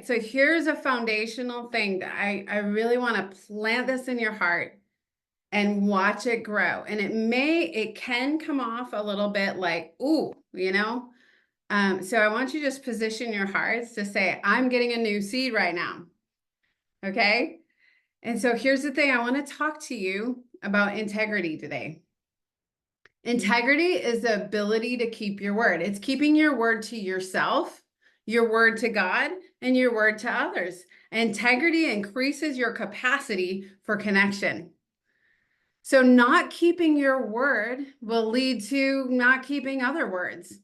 So here's a foundational thing that I really want to plant this in your heart and watch it grow. And it can come off a little bit like, ooh, So I want you to just position your hearts to say, I'm getting a new seed right now. Okay. And so here's the thing. I want to talk to you about integrity today. Integrity is the ability to keep your word. It's keeping your word to yourself, your word to God, and your word to others. Integrity increases your capacity for connection. So not keeping your word will lead to not keeping other words.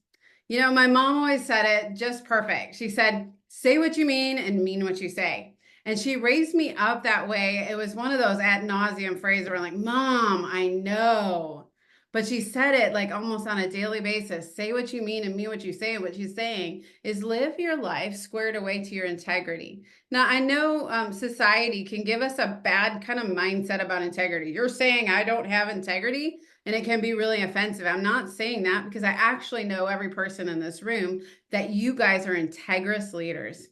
My mom always said it just perfect. She said, say what you mean and mean what you say. And she raised me up that way. It was one of those ad nauseum phrases where I'm like, Mom, I know. But she said it like almost on a daily basis. Say what you mean and mean what you say. And what she's saying is live your life squared away to your integrity. Now, I know society can give us a bad kind of mindset about integrity. You're saying I don't have integrity, and it can be really offensive. I'm not saying that because I actually know every person in this room that you guys are integrous leaders,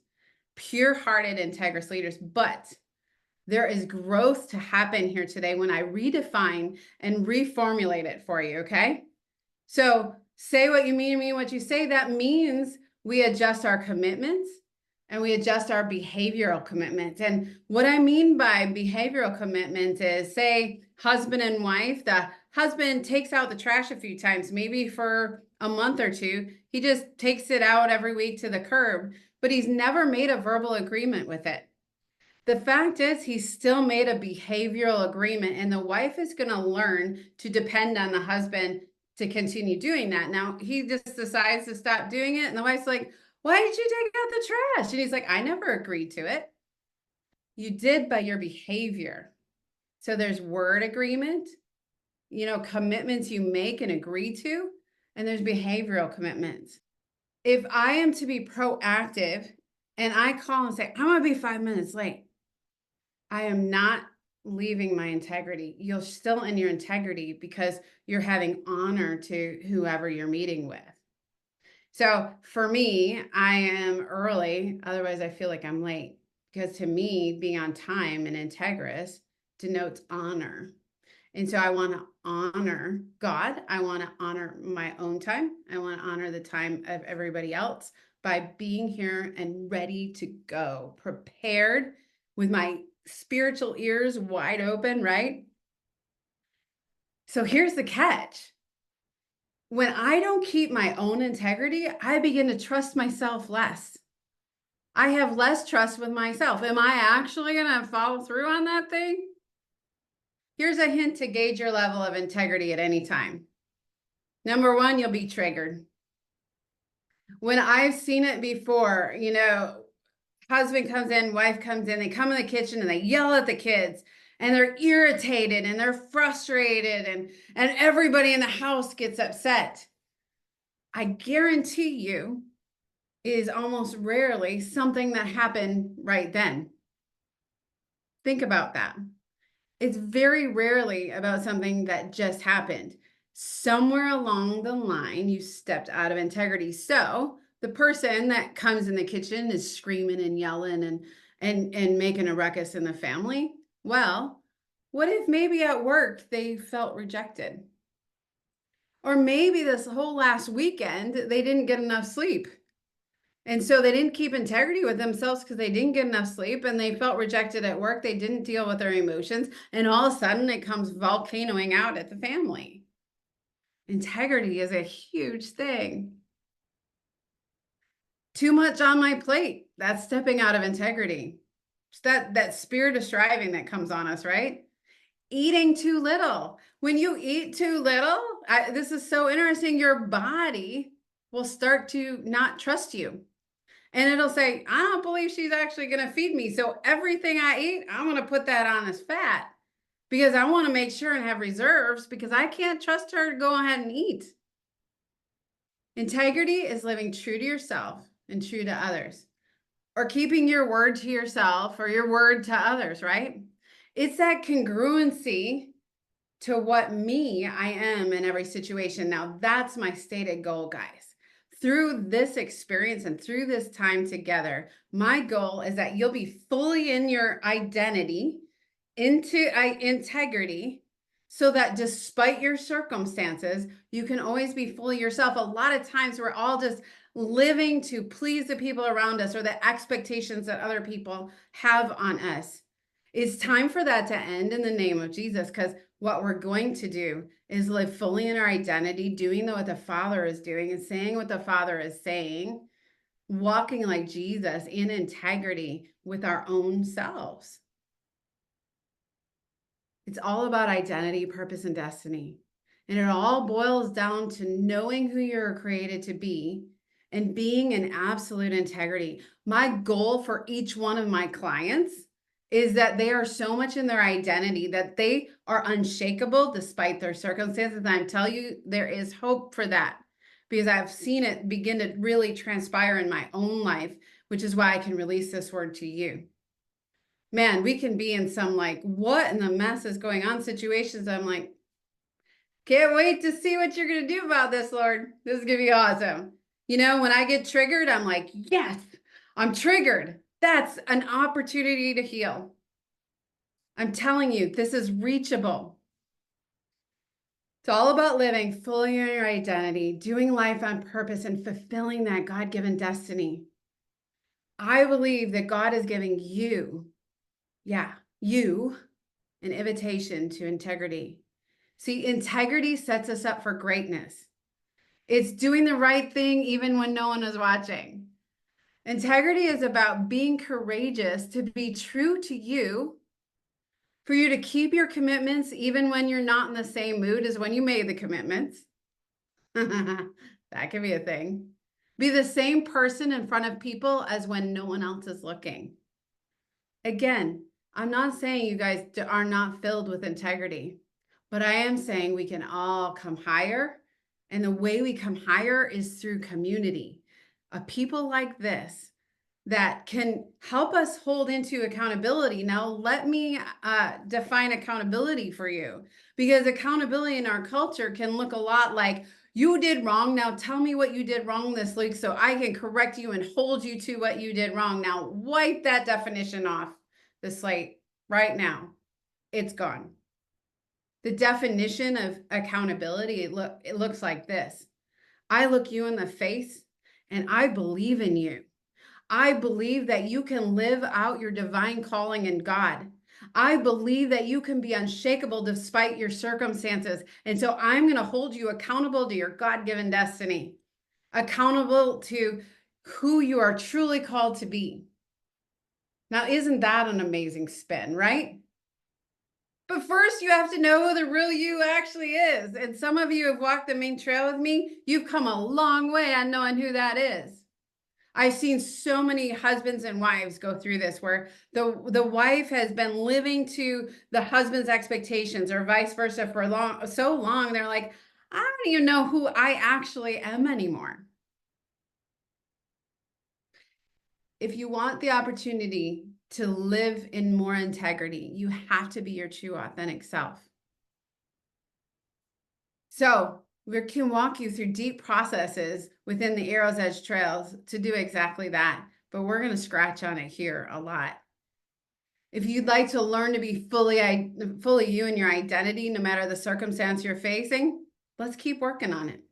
pure-hearted, integrous leaders. But there is growth to happen here today when I redefine and reformulate it for you, okay? So say what you mean what you say. That means we adjust our commitments and we adjust our behavioral commitments. And what I mean by behavioral commitment is, say, husband and wife, the husband takes out the trash a few times, maybe for a month or two. He just takes it out every week to the curb, but he's never made a verbal agreement with it. The fact is, he's still made a behavioral agreement, and the wife is going to learn to depend on the husband to continue doing that. Now, he just decides to stop doing it, and the wife's like, why did you take out the trash? And he's like, I never agreed to it. You did by your behavior. So there's word agreement, commitments you make and agree to, and there's behavioral commitments. If I am to be proactive and I call and say, I'm going to be 5 minutes late, I am not leaving my integrity. You're still in your integrity because you're having honor to whoever you're meeting with. So for me, I am early. Otherwise, I feel like I'm late, because to me, being on time and integrous denotes honor. And so I want to honor God. I want to honor my own time. I want to honor the time of everybody else by being here and ready to go, prepared with my spiritual ears wide open, right? So here's the catch. When I don't keep my own integrity, I begin to trust myself less. I have less trust with myself. Am I actually going to follow through on that thing? Here's a hint to gauge your level of integrity at any time. Number one, you'll be triggered. When I've seen it before, husband comes in, wife comes in, they come in the kitchen and they yell at the kids, and they're irritated and they're frustrated, and everybody in the house gets upset. I guarantee you it is almost rarely something that happened right then. Think about that. It's very rarely about something that just happened. Somewhere along the line, you stepped out of integrity. So the person that comes in the kitchen is screaming and yelling and making a ruckus in the family. Well, what if maybe at work they felt rejected? Or maybe this whole last weekend, they didn't get enough sleep. And so they didn't keep integrity with themselves because they didn't get enough sleep, and they felt rejected at work. They didn't deal with their emotions. And all of a sudden it comes volcanoing out at the family. Integrity is a huge thing. Too much on my plate. That's stepping out of integrity. It's that spirit of striving that comes on us, right? Eating too little. When you eat too little, this is so interesting, your body will start to not trust you. And it'll say, I don't believe she's actually going to feed me. So everything I eat, I'm going to put that on as fat because I want to make sure and have reserves, because I can't trust her to go ahead and eat. Integrity is living true to yourself and true to others, or keeping your word to yourself or your word to others, right? It's that congruency to what I am in every situation. Now, that's my stated goal, guys. through this experience and through this time together, my goal is that you'll be fully in your identity, into integrity, so that despite your circumstances, you can always be fully yourself. A lot of times we're all just living to please the people around us or the expectations that other people have on us. It's time for that to end in the name of Jesus, because what we're going to do is live fully in our identity, doing what the Father is doing and saying what the Father is saying, walking like Jesus in integrity with our own selves. It's all about identity, purpose, and destiny. And it all boils down to knowing who you're created to be and being in absolute integrity. My goal for each one of my clients is that they are so much in their identity that they are unshakable despite their circumstances. And I tell you, there is hope for that, because I've seen it begin to really transpire in my own life, which is why I can release this word to you. Man, we can be in some like, what in the mess is going on situations. I'm like, can't wait to see what you're going to do about this, Lord. This is going to be awesome. You know, when I get triggered, I'm like, yes, I'm triggered. That's an opportunity to heal. I'm telling you, this is reachable. It's all about living fully in your identity, doing life on purpose, and fulfilling that God-given destiny. I believe that God is giving you, you, an invitation to integrity. See, integrity sets us up for greatness. It's doing the right thing even when no one is watching. Integrity is about being courageous to be true to you, for you to keep your commitments even when you're not in the same mood as when you made the commitments. That could be a thing. Be the same person in front of people as when no one else is looking. Again, I'm not saying you guys are not filled with integrity, but I am saying we can all come higher. And the way we come higher is through community, people like this that can help us hold into accountability. Now, let me define accountability for you, because accountability in our culture can look a lot like, you did wrong. Now tell me what you did wrong this week so I can correct you and hold you to what you did wrong. Now wipe that definition off the slate right now. It's gone. The definition of accountability, it looks like this. I look you in the face and I believe in you. I believe that you can live out your divine calling in God. I believe that you can be unshakable despite your circumstances. And so I'm going to hold you accountable to your God-given destiny, accountable to who you are truly called to be. Now, isn't that an amazing spin, right? But first, you have to know who the real you actually is. And some of you have walked the main trail with me. You've come a long way on knowing who that is. I've seen so many husbands and wives go through this, where the wife has been living to the husband's expectations, or vice versa, for so long. They're like, I don't even know who I actually am anymore. If you want the opportunity to live in more integrity, you have to be your true, authentic self. So we can walk you through deep processes within the Arrow's Edge trails to do exactly that. But we're going to scratch on it here a lot. If you'd like to learn to be fully you and your identity, no matter the circumstance you're facing, let's keep working on it.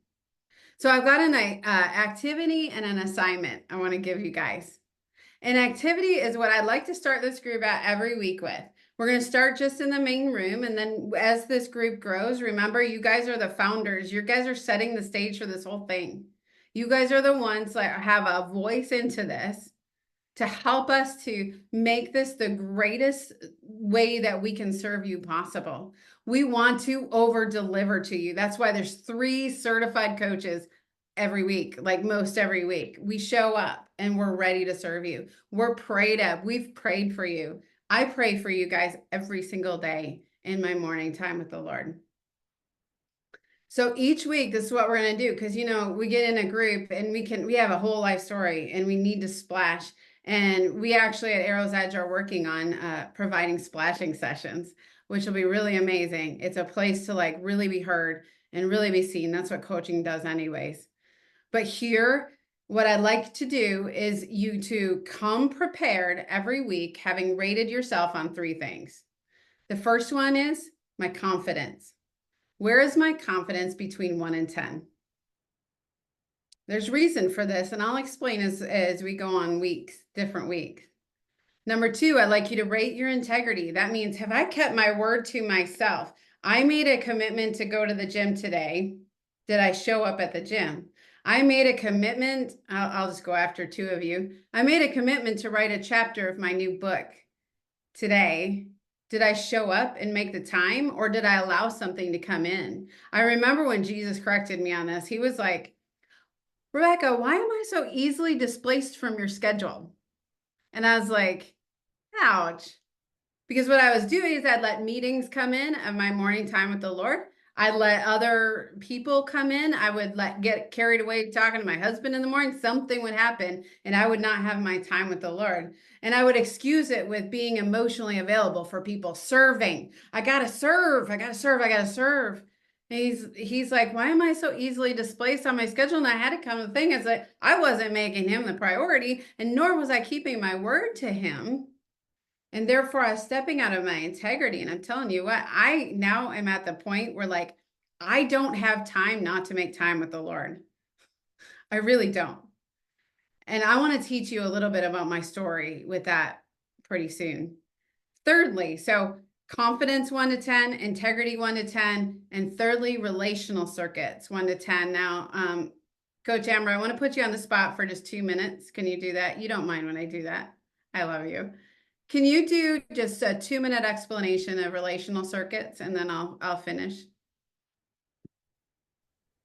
So I've got an activity and an assignment I want to give you guys. An activity is what I'd like to start this group out every week with. We're going to start just in the main room. And then as this group grows, remember, you guys are the founders. You guys are setting the stage for this whole thing. You guys are the ones that have a voice into this to help us to make this the greatest way that we can serve you possible. We want to over deliver to you. That's why there's 3 certified coaches every week, like most every week. We show up and we're ready to serve you. We're prayed up. We've prayed for you. I pray for you guys every single day in my morning time with the Lord. So each week, this is what we're going to do, because, you know, we get in a group and we have a whole life story and we need to splash. And we actually at Arrow's Edge are working on providing splashing sessions, which will be really amazing. It's a place to like really be heard and really be seen. That's what coaching does anyways. But here, what I'd like to do is you to come prepared every week, having rated yourself on 3 things. The first one is my confidence. Where is my confidence between 1 and 10? There's reason for this, and I'll explain as we go on different weeks. Number 2, I'd like you to rate your integrity. That means, have I kept my word to myself? I made a commitment to go to the gym today. Did I show up at the gym? I made a commitment. I'll just go after 2 of you. I made a commitment to write a chapter of my new book today. Did I show up and make the time, or did I allow something to come in? I remember when Jesus corrected me on this. He was like, Rebecca, why am I so easily displaced from your schedule? And I was like, ouch. Because what I was doing is I'd let meetings come in of my morning time with the Lord. I'd let other people come in. I would get carried away talking to my husband in the morning. Something would happen and I would not have my time with the Lord. And I would excuse it with being emotionally available for people, serving. I gotta serve, I gotta serve, I gotta serve. And he's like, why am I so easily displaced on my schedule? And I had to come to the thing is that I wasn't making him the priority, and nor was I keeping my word to him. And therefore, I was stepping out of my integrity. And I'm telling you what, I now am at the point where, like, I don't have time not to make time with the Lord. I really don't. And I want to teach you a little bit about my story with that pretty soon. Thirdly, so confidence 1 to 10, integrity 1 to 10, and thirdly, relational circuits 1 to 10. Now, Coach Amber, I want to put you on the spot for just 2 minutes. Can you do that? You don't mind when I do that. I love you. Can you do just a 2-minute explanation of relational circuits, and then I'll finish?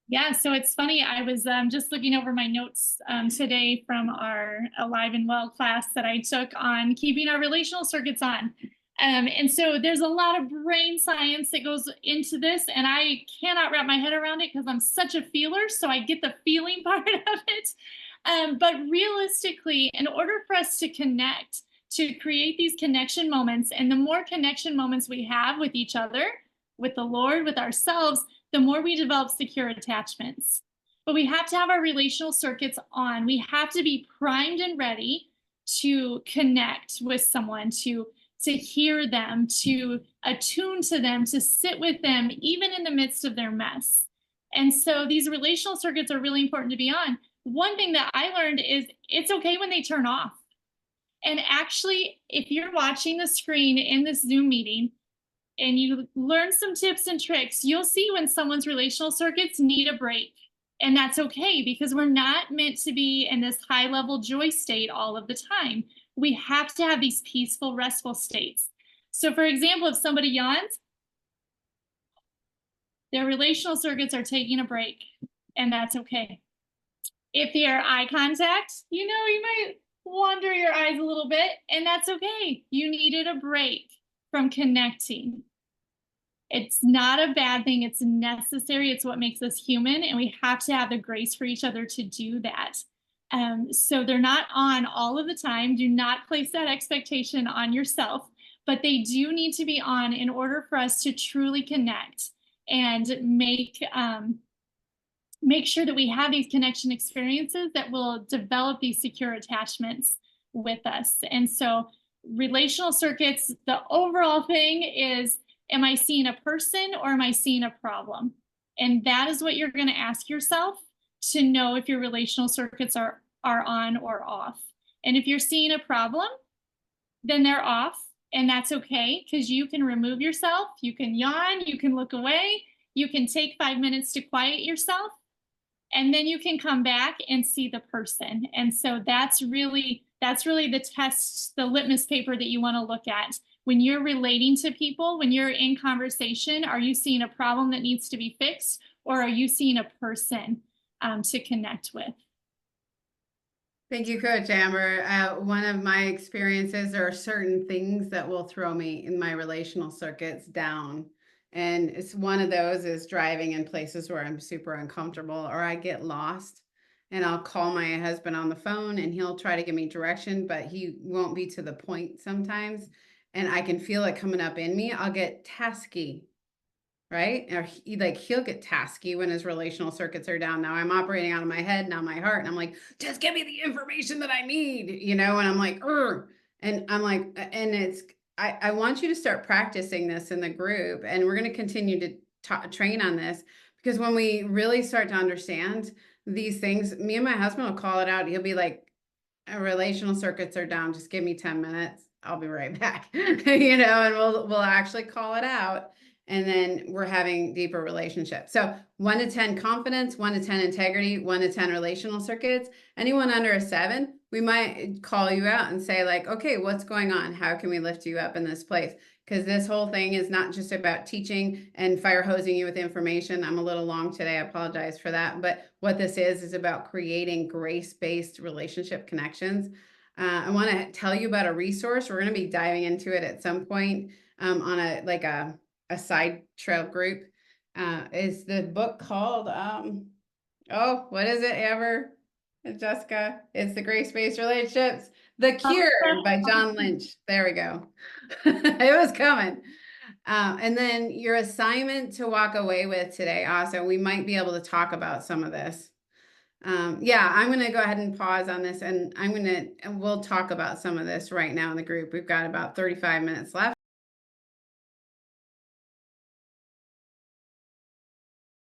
Yeah, so it's funny. I was just looking over my notes today from our Alive and Well class that I took on keeping our relational circuits on. And so there's a lot of brain science that goes into this, and I cannot wrap my head around it because I'm such a feeler. So I get the feeling part of it. But realistically, in order for us to connect, to create these connection moments, and the more connection moments we have with each other, with the Lord, with ourselves, the more we develop secure attachments. But we have to have our relational circuits on. We have to be primed and ready to connect with someone, to hear them, to attune to them, to sit with them, even in the midst of their mess. And so these relational circuits are really important to be on. One thing that I learned is it's okay when they turn off. And actually, if you're watching the screen in this Zoom meeting, and you learn some tips and tricks, you'll see when someone's relational circuits need a break. And that's okay, because we're not meant to be in this high level joy state all of the time. We have to have these peaceful, restful states. So, for example, if somebody yawns, their relational circuits are taking a break, and that's okay. If you're eye contact, you might wander your eyes a little bit, and that's okay. You needed a break from connecting. It's not a bad thing. It's necessary. It's what makes us human. And we have to have the grace for each other to do that. So they're not on all of the time. Do not place that expectation on yourself, but they do need to be on in order for us to truly connect and make sure that we have these connection experiences that will develop these secure attachments with us. And so relational circuits, the overall thing is, am I seeing a person or am I seeing a problem? And that is what you're going to ask yourself to know if your relational circuits are on or off. And if you're seeing a problem, then they're off. And that's okay, because you can remove yourself. You can yawn. You can look away. You can take 5 minutes to quiet yourself. And then you can come back and see the person. And so that's really the test, the litmus paper that you want to look at. When you're relating to people, when you're in conversation, are you seeing a problem that needs to be fixed, or are you seeing a person to connect with? Thank you, Coach Amber. One of my experiences, there are certain things that will throw me in my relational circuits down. And it's one of those is driving in places where I'm super uncomfortable or I get lost. And I'll call my husband on the phone and he'll try to give me direction, but he won't be to the point sometimes. And I can feel it coming up in me. I'll get tasky. right? Or he'll get tasky when his relational circuits are down. Now I'm operating out of my head, now my heart, and I'm like, just give me the information that I need, and I'm like, Ugh. And I'm like, and I want you to start practicing this in the group, and we're going to continue to train on this, because when we really start to understand these things, me and my husband will call it out. He'll be like, relational circuits are down. Just give me 10 minutes. I'll be right back. And we'll actually call it out. And then we're having deeper relationships. So 1 to 10 confidence, 1 to 10 integrity, 1 to 10 relational circuits. Anyone under a 7, we might call you out and say, like, okay, what's going on? How can we lift you up in this place? Because this whole thing is not just about teaching and fire hosing you with information. I'm a little long today. I apologize for that. But what this is about creating grace-based relationship connections. I want to tell you about a resource. We're going to be diving into it at some point, on a side trail group. Is the book called, oh, what is it, Amber? Jessica? It's the Grace-Based Relationships, The Cure by John Lynch. There we go. It was coming. And then your assignment to walk away with today, also, we might be able to talk about some of this. Yeah, I'm going to go ahead and pause on this, and we'll talk about some of this right now in the group. We've got about 35 minutes left.